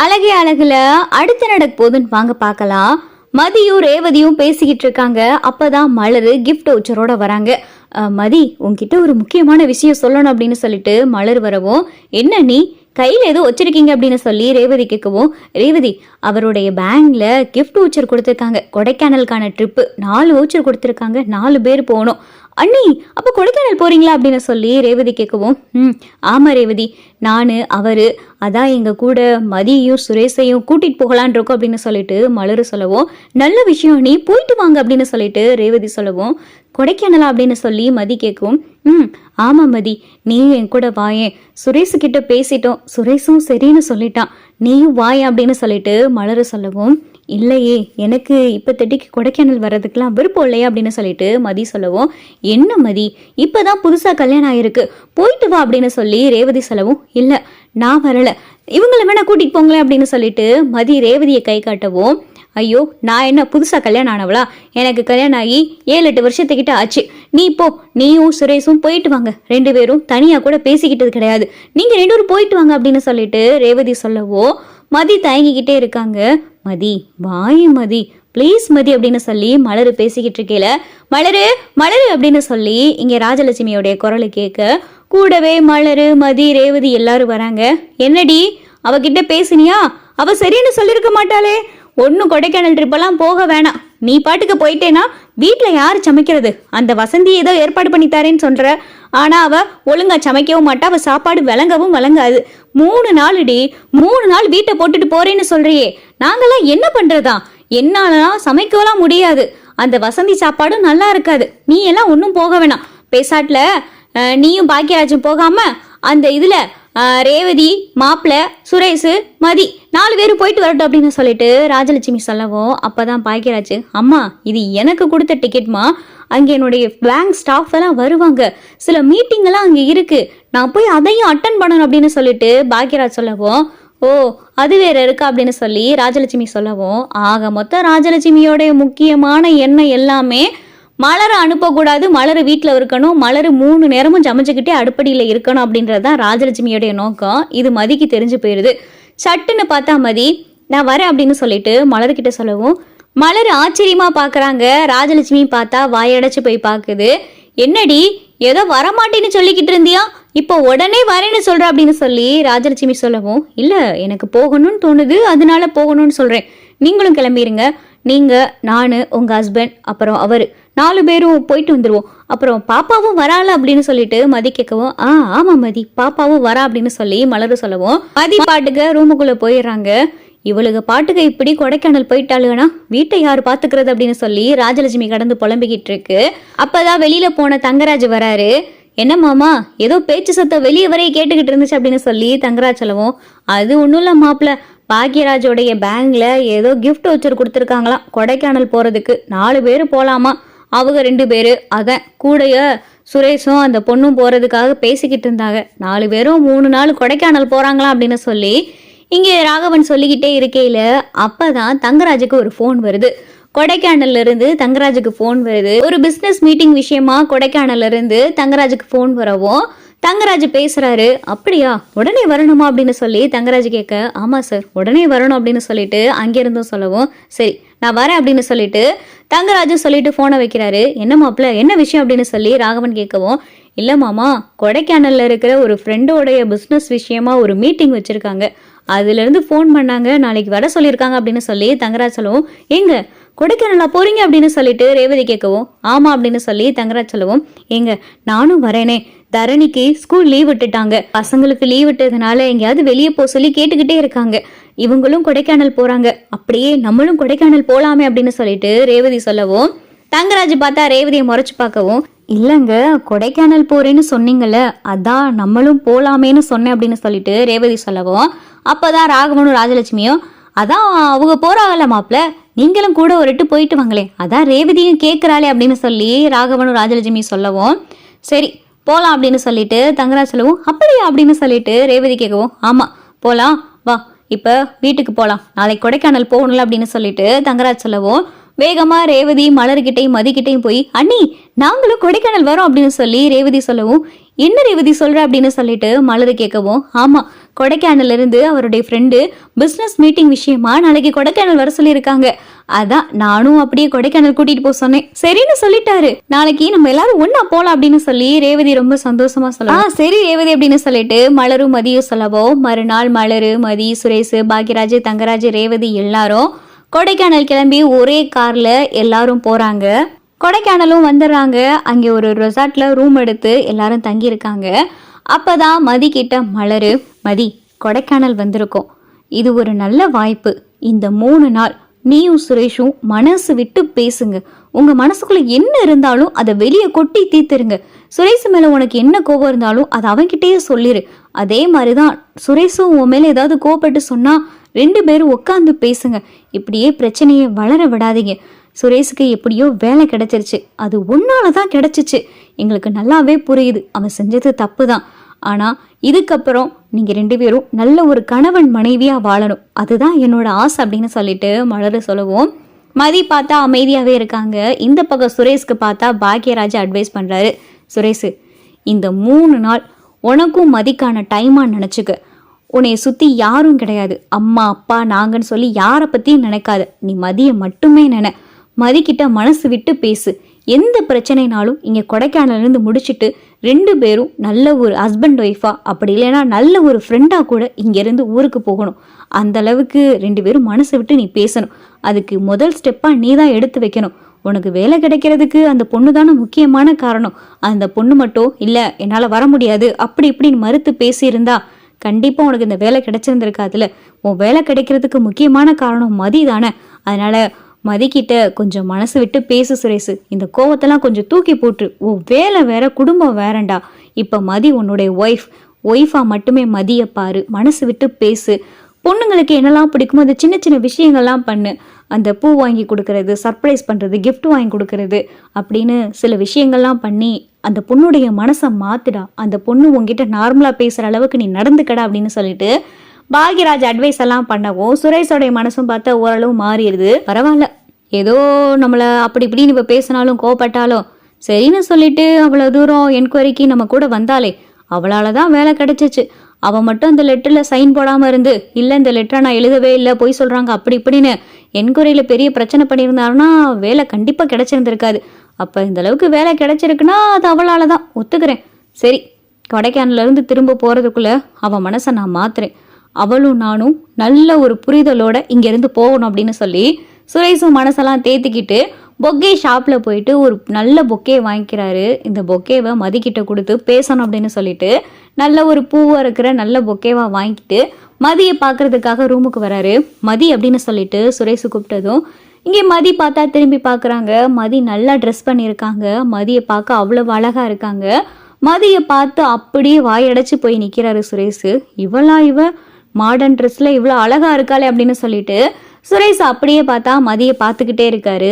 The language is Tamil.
அழகே அழகுல அடுத்து நடக்க போதுன்னு வாங்க பார்க்கலாம். மதியும் ரேவதியும் பேசிக்கிட்டு இருக்காங்க. அப்பதான் மலரு கிஃப்ட் வவுச்சரோட வராங்க. மதி, உன்கிட்ட ஒரு முக்கியமான விஷயம் சொல்லணும் அப்படின்னு சொல்லிட்டு மலர் வரவும், என்ன நீ கையில ஏதோ வச்சிருக்கீங்க அப்படின்னு சொல்லி ரேவதி கேட்கவும், ரேவதி அவருடைய பேங்க்ல கிஃப்ட் வவுச்சர் கொடுத்துருக்காங்க. கொடைக்கானலுக்கான ட்ரிப்பு 4 வவுச்சர் கொடுத்துருக்காங்க. 4 பேர் போகணும். அண்ணி, அப்போ கொடைக்கானல் போறீங்களா அப்படின்னு சொல்லி ரேவதி கேட்கவும், ஆமா ரேவதி, நான் அவரு அதான் எங்க கூட மதியையும் சுரேஷையும் கூட்டிட்டு போகலான் இருக்கோம் அப்படின்னு சொல்லிட்டு மலரு சொல்லவும், நல்ல விஷயம், நீ போயிட்டு வாங்க அப்படின்னு சொல்லிட்டு ரேவதி சொல்லவும், கொடைக்கானலா அப்படின்னு சொல்லி மதி கேட்கவும், ஆமா மதி, நீ என் கூட வாயேன், சுரேஷ் கிட்ட பேசிட்டோம், சுரேஷும் சரின்னு சொல்லிட்டான், நீயும் வாயேன் அப்படின்னு சொல்லிட்டு மலரு சொல்லவும், இல்லையே, எனக்கு இப்போதைக்கு கொடைக்கானல் வர்றதுக்கெல்லாம் விருப்பம் இல்லையா அப்படின்னு சொல்லிட்டு மதி சொல்லவும், என்ன மதி, இப்போதான் புதுசாக கல்யாணம் ஆயிருக்கு, போயிட்டு வா அப்படின்னு சொல்லி ரேவதி சொல்லவும், இல்லை நான் வரலை, இவங்களை வேணா கூட்டிகிட்டு போங்களேன் அப்படின்னு சொல்லிட்டு மதி ரேவதியை கை காட்டவும், ஐயோ நான் என்ன புதுசாக கல்யாணம் ஆனவளா, எனக்கு கல்யாணம் ஆகி 7-8 வருஷத்துக்கிட்ட ஆச்சு, நீ இப்போ நீயும் சுரேஷும் போயிட்டு வாங்க, 2 பேரும் தனியாக கூட பேசிக்கிட்டது கிடையாது, நீங்கள் 2 பேரும் போயிட்டு வாங்க அப்படின்னு சொல்லிட்டு ரேவதி சொல்லவோ மதி தயங்கிக்கிட்டே இருக்காங்க. மதி வாய் மதி, ப்ளீஸ் மதி அப்படின்னு சொல்லி மலரு பேசிக்கிட்டு இருக்கையில, மலரு மலரு அப்படின்னு சொல்லி இங்கே ராஜலட்சுமியோடைய குரலை கேட்க, கூடவே மலரு மதி ரேவதி எல்லாரும் வராங்க. என்னடி அவகிட்ட பேசினியா, அவ சரின்னு சொல்லியிருக்க மாட்டாளே, ஒன்றும் கொடைக்கானல் ட்ரிப்பெல்லாம் போக வேணாம், நீ பாட்டுக்கு போயிட்டேன்னா வீட்டில் யார் சமைக்கிறது, அந்த வசந்தி ஏதோ ஏற்பாடு பண்ணி தரேன்னு சொல்ற, ஆனால் அவள் ஒழுங்காக சமைக்கவும் மாட்டா, அவள் சாப்பாடு விளங்கவும் விளங்காது, 3 நாளுடி, 3 நாள் வீட்டை போட்டுட்டு போறேன்னு சொல்றியே, நாங்களாம் என்ன பண்றதா, என்னாலாம் சமைக்கலாம் முடியாது, அந்த வசந்தி சாப்பாடும் நல்லா இருக்காது, நீ எல்லாம் ஒன்றும் போக வேணாம், பேசாட்டில் நீயும் பாக்கியராஜும் போகாம அந்த இதில் ரேவதி மாப்பிள்ள சுரேஷ் மதி 4 பேரும் போயிட்டு வரட்டும் அப்படின்னு சொல்லிட்டு ராஜலட்சுமி சொல்லவும், அப்பதான் பாக்கியராஜ், அம்மா இது எனக்கு கொடுத்த டிக்கெட்மா, அங்கே என்னுடைய பேங்க் ஸ்டாஃப் எல்லாம் வருவாங்க, சில மீட்டிங் எல்லாம் அங்கே இருக்கு, நான் போய் அதையும் அட்டன் பண்ணணும் அப்படின்னு சொல்லிட்டு பாக்கியராஜ் சொல்லவும், ஓ அது வேற இருக்கா அப்படின்னு சொல்லி ராஜலட்சுமி சொல்லவும், ஆக மொத்தம் ராஜலட்சுமியோடைய முக்கியமான எண்ணம் எல்லாமே மலரை அனுப்பக்கூடாது, மலர் வீட்டில் இருக்கணும், மலர் 3 நேரமும் சமைச்சுக்கிட்டே அடுப்படியில் இருக்கணும் அப்படின்றது தான் ராஜலட்சுமியோடைய நோக்கம். இது மதிக்கு தெரிஞ்சு போயிடுது. சட்டுன்னு பார்த்தா மதி, நான் வரேன் அப்படின்னு சொல்லிட்டு மலர்கிட்ட சொல்லவும், மலர் ஆச்சரியமாக பார்க்குறாங்க. ராஜலட்சுமி பார்த்தா வாயடைச்சு போய் பார்க்குது. என்னடி ஏதோ வரமாட்டேன்னு சொல்லிக்கிட்டு இருந்தியா, இப்போ உடனே வரேன்னு சொல்கிற அப்படின்னு சொல்லி ராஜலட்சுமி சொல்லவும், இல்லை எனக்கு போகணும்னு தோணுது, அதனால போகணும்னு சொல்கிறேன், நீங்களும் கிளம்பிடுங்க, நீங்கள் நான் உங்கள் ஹஸ்பண்ட் அப்புறம் அவர் 4 பேரும் போயிட்டு வந்துடுவோம், அப்புறம் பாப்பாவும் வரால அப்படின்னு சொல்லிட்டு மதி கேட்கவும், ஆமாம் மதி பாப்பாவும் வரா அப்படின்னு சொல்லி மலரு சொல்லவும், மதி பாட்டுக்கு ரூமுக்குள்ளே போயிடுறாங்க. இவளுக்கு பாட்டுக்கு இப்படி கொடைக்கானல் போயிட்டாளுன்னா வீட்டை யார் பார்த்துக்கிறது அப்படின்னு சொல்லி ராஜலட்சுமி கடந்து புலம்பிக்கிட்டு இருக்கு. அப்போதான் வெளியில் போன தங்கராஜ் வராரு. என்ன மாமா, ஏதோ பேச்சு சத்தம் வெளியே வரைய கேட்டுக்கிட்டு இருந்துச்சு அப்படின்னு சொல்லி தங்கராஜ் சொல்லவும், அது ஒன்றும் இல்லை மாப்பிள்ள, பாக்கியராஜோடைய பேங்க்ல ஏதோ கிஃப்ட் வவுச்சர் கொடுத்துருக்காங்களாம், கொடைக்கானல் போகிறதுக்கு 4 பேர் போகலாமா, அவங்க 2 பேர், அதான் கூடைய சுரேஷும் அந்த பொண்ணும் போகிறதுக்காக பேசிக்கிட்டு இருந்தாங்க, 4 பேரும் 3 நாள் கொடைக்கானல் போகிறாங்களாம் அப்படின்னு சொல்லி இங்கே ராகவன் சொல்லிக்கிட்டே இருக்கையில் அப்போதான் தங்கராஜுக்கு ஒரு ஃபோன் வருது. கொடைக்கானல்ல இருந்து தங்கராஜுக்கு ஃபோன் வருது. ஒரு பிஸ்னஸ் மீட்டிங் விஷயமா கொடைக்கானல்ல இருந்து தங்கராஜுக்கு ஃபோன் வரவும் தங்கராஜ் பேசுறாரு. அப்படியா, உடனே வரணுமா அப்படின்னு சொல்லி தங்கராஜ் கேட்க, ஆமா சார் உடனே வரணும் அப்படின்னு சொல்லிட்டு அங்கிருந்தும் சொல்லவும், சரி நான் வரேன் அப்படின்னு சொல்லிட்டு தங்கராஜும் சொல்லிட்டு போனை வைக்கிறாரு. என்ன மாப்பிள்ள, என்ன விஷயம் அப்படின்னு சொல்லி ராகவன் கேட்கவும், இல்லை மாமா, கொடைக்கானல்ல இருக்கிற ஒரு ஃப்ரெண்டோடைய பிஸ்னஸ் விஷயமா ஒரு மீட்டிங் வச்சிருக்காங்க, அதுலேருந்து ஃபோன் பண்ணாங்க, நாளைக்கு வர சொல்லியிருக்காங்க அப்படின்னு சொல்லி தங்கராஜ் சொல்லவும், எங்க கொடைக்கானலா போறீங்க அப்படின்னு சொல்லிட்டு ரேவதி கேட்கவும், ஆமா அப்படின்னு சொல்லி தங்கராஜ் சொல்லவும், எங்க நானும் வரேனே, தரணிக்கு ஸ்கூல் லீவ் விட்டுட்டாங்க, பசங்களுக்கு லீவ் விட்டதுனால எங்கேயாவது வெளியே போக சொல்லி கேட்டுக்கிட்டே இருக்காங்க, இவங்களும் கொடைக்கானல் போறாங்க, அப்படியே நம்மளும் கொடைக்கானல் போலாமே அப்படின்னு சொல்லிட்டு ரேவதி சொல்லவும், தங்கராஜ் பார்த்தா ரேவதியை முறைச்சு பார்க்கவும், இல்லைங்க கொடைக்கானல் போறேன்னு சொன்னீங்கல்ல, அதான் நம்மளும் போலாமேன்னு சொன்னேன் அப்படின்னு சொல்லிட்டு ரேவதி சொல்லவும், அப்போதான் ராகவனும் ராஜலட்சுமியும், அதான் அவங்க போறாங்கல்ல மாப்பிள்ள, நீங்களும் கூட ஒரு எட்டு போயிட்டு வாங்களே, அதான் ரேவதியும் கேட்குறாளே அப்படின்னு சொல்லி ராகவனும் ராஜலட்சுமி சொல்லவும், சரி போகலாம் அப்படின்னு சொல்லிட்டு தங்கராஜ் சொல்லவும், அப்படியா அப்படின்னு சொல்லிட்டு ரேவதி கேட்கவும், ஆமாம் போகலாம் வா, இப்போ வீட்டுக்கு போகலாம், நாளைக்கு கொடைக்கானல் போகணும்ல அப்படின்னு சொல்லிட்டு தங்கராஜ் சொல்லவும், வேகமாக ரேவதி மலர்கிட்டையும் மதிக்கிட்டையும் போய், அண்ணி நாங்களும் கொடைக்கானல் வரோம் அப்படின்னு சொல்லி ரேவதி சொல்லவும், என்ன ரேவதி சொல்கிற அப்படின்னு சொல்லிட்டு மலர் கேட்கவும், ஆமாம் கொடைக்கானல்ல இருந்து அவருடைய ஃப்ரெண்டு பிசினஸ் மீட்டிங் விஷயமா நாளைக்கு கொடைக்கானல் வர சொல்லியிருக்காங்க. அதான் நானும் அப்படியே கொடைக்கானல் கூட்டிட்டு போக சொன்னேன். சரின்னு சொல்லிட்டாரு. நாளைக்கு நம்ம எல்லாரும் ஒன்னா போலாம் அப்படின்னு சொல்லி ரேவதி ரொம்ப சந்தோஷமா சொல்லலாம். சரி ரேவதி அப்படின்னு சொல்லிட்டு மலரும் மதியும் சொல்லவும், மறுநாள் மலரு, மதி, சுரேஷ், பாக்யராஜ், தங்கராஜ், ரேவதி எல்லாரும் கொடைக்கானல் கிளம்பி ஒரே கார்ல எல்லாரும் போறாங்க. கொடைக்கானலும் வந்துடுறாங்க. அங்கே ஒரு ரெசார்ட்ல ரூம் எடுத்து எல்லாரும் தங்கி இருக்காங்க. அப்பதான் மதி கிட்ட மலரு, மதி கொடைக்கானல் வந்திருக்கோம், இது ஒரு நல்ல வாய்ப்பு. இந்த 3 நாள் நீயும் சுரேஷும் மனசு விட்டு பேசுங்க. உங்க மனசுக்குள்ள என்ன இருந்தாலும் அதை வெளியே கொட்டி தீர்த்துருங்க. சுரேஷ் மேல உனக்கு என்ன கோபம் இருந்தாலும் அதை அவன்கிட்டயே சொல்லிரு. அதே மாதிரிதான் சுரேஷும் உன் மேல ஏதாவது கோபப்பட்டு சொன்னா 2 பேரும் உட்காந்து பேசுங்க. இப்படியே பிரச்சனையை வளர விடாதீங்க. சுரேஷுக்கு எப்படியோ வேலை கிடைச்சிருச்சு, அது உன்னாலதான் கிடைச்சிச்சு. எங்களுக்கு நல்லாவே புரியுது அவன் செஞ்சது தப்பு தான். ஆனா இதுக்கப்புறம் நீங்க 2 பேரும் நல்ல ஒரு கணவன் மனைவியா வாழணும், அதுதான் என்னோட ஆசை அப்படின்னு சொல்லிட்டு மலரு சொல்லவும், மதி பார்த்தா அமைதியாவே இருக்காங்க. இந்த பக்கம் சுரேஷ்க்கு பார்த்தா பாக்யராஜ் அட்வைஸ் பண்றாரு. சுரேஷ், இந்த 3 நாள் உனக்கும் மதிக்கான டைமா நினைச்சுக்க. உன்னைய சுத்தி யாரும் கிடையாது, அம்மா அப்பா நாங்கன்னு சொல்லி யாரை பத்தியும் நினைக்காத. நீ மதியை மட்டுமே நினை. மதிக்கிட்ட மனசு விட்டு பேசு. எந்த பிரச்சனைனாலும் இங்கே கொடைக்கானல்லேருந்து முடிச்சுட்டு 2 பேரும் நல்ல ஒரு ஹஸ்பண்ட் ஒய்ஃபா, அப்படி இல்லைன்னா நல்ல ஒரு ஃப்ரெண்டாக கூட இங்கேருந்து ஊருக்கு போகணும். அந்த அளவுக்கு 2 பேரும் மனசை விட்டு நீ பேசணும். அதுக்கு முதல் ஸ்டெப்பாக நீ தான் எடுத்து வைக்கணும். உனக்கு வேலை கிடைக்கிறதுக்கு அந்த பொண்ணு தானே முக்கியமான காரணம். அந்த பொண்ணு மட்டும் இல்லை என்னால் வர முடியாது அப்படி இப்படின்னு மறுத்து பேசியிருந்தா கண்டிப்பாக உனக்கு இந்த வேலை கிடைச்சிருந்திருக்காதுல. உன் வேலை கிடைக்கிறதுக்கு முக்கியமான காரணம் மதி தானே. அதனால மதிக்கிட்ட கொஞ்சம் மனசு விட்டு பேசு சுரேஷ். இந்த கோவத்தெல்லாம் கொஞ்சம் தூக்கி போட்டு, ஓ வேலை வேற குடும்பம் வேறண்டா. இப்போ மதி உன்னுடைய ஒய்ஃபா மட்டுமே மதியை பாரு. மனசு விட்டு பேசு. பொண்ணுங்களுக்கு என்னெல்லாம் பிடிக்குமோ அந்த சின்ன சின்ன விஷயங்கள்லாம் பண்ணு. அந்த பூ வாங்கி கொடுக்கறது, சர்ப்ரைஸ் பண்ணுறது, கிஃப்ட் வாங்கி கொடுக்கறது அப்படின்னு சில விஷயங்கள்லாம் பண்ணி அந்த பொண்ணுடைய மனசை மாத்துடா. அந்த பொண்ணு உங்ககிட்ட நார்மலாக பேசுகிற அளவுக்கு நீ நடந்துக்கடா அப்படின்னு சொல்லிட்டு பாக்யராஜ் அட்வைஸ் எல்லாம் பண்ணவும் சுரேஷோடைய மனசும் பார்த்தா ஓரளவு மாறிடுது. பரவாயில்ல, ஏதோ நம்மளை அப்படி இப்படின்னு இப்போ பேசினாலும் கோவப்பட்டாலும் சரின்னு சொல்லிட்டு அவ்வளோ தூரம் என்கொயரிக்கு நம்ம கூட வந்தாலே அவளால தான் வேலை கிடைச்சிச்சு. அவன் மட்டும் அந்த லெட்டரில் சைன் போடாமல் இருந்து, இல்லை இந்த லெட்டரை நான் எழுதவே இல்லை போய் சொல்கிறாங்க அப்படி இப்படின்னு என்கொயரியில் பெரிய பிரச்சனை பண்ணியிருந்தாருன்னா வேலை கண்டிப்பாக கிடைச்சிருந்துருக்காது. அப்போ இந்த அளவுக்கு வேலை கிடைச்சிருக்குன்னா அது அவளால தான், ஒத்துக்கிறேன். சரி, கொடைக்கானலேருந்து திரும்ப போகிறதுக்குள்ளே அவன் மனசை நான் மாத்துறேன். அவளும் நானும் நல்ல ஒரு புரிதலோட இங்கேருந்து போகணும் அப்படின்னு சொல்லி சுரேஷும் மனசெல்லாம் தேத்திக்கிட்டு பொக்கே ஷாப்பில் போயிட்டு ஒரு நல்ல பொக்கே வாங்கிக்கிறாரு. இந்த பொக்கேவை மதிக்கிட்ட கொடுத்து பேசணும் அப்படின்னு சொல்லிட்டு நல்ல ஒரு பூவாக இருக்கிற நல்ல பொக்கேவாக வாங்கிட்டு மதியை பார்க்கறதுக்காக ரூமுக்கு வராரு. மதி அப்படின்னு சொல்லிட்டு சுரேஷ் கூப்பிட்டதும் இங்கே மதி பார்த்தா திரும்பி பார்க்குறாங்க. மதி நல்லா ட்ரெஸ் பண்ணியிருக்காங்க. மதியை பார்க்க அவ்வளவு அழகாக இருக்காங்க. மதியை பார்த்து அப்படியே வாயடைச்சு போய் நிற்கிறாரு சுரேஷ். இவ மாடர்ன் ட்ரெஸ்ல இவ்வளோ அழகா இருக்காளே அப்படின்னு சொல்லிட்டு சுரேஷ் அப்படியே பார்த்தா மதியை பார்த்துக்கிட்டே இருக்காரு.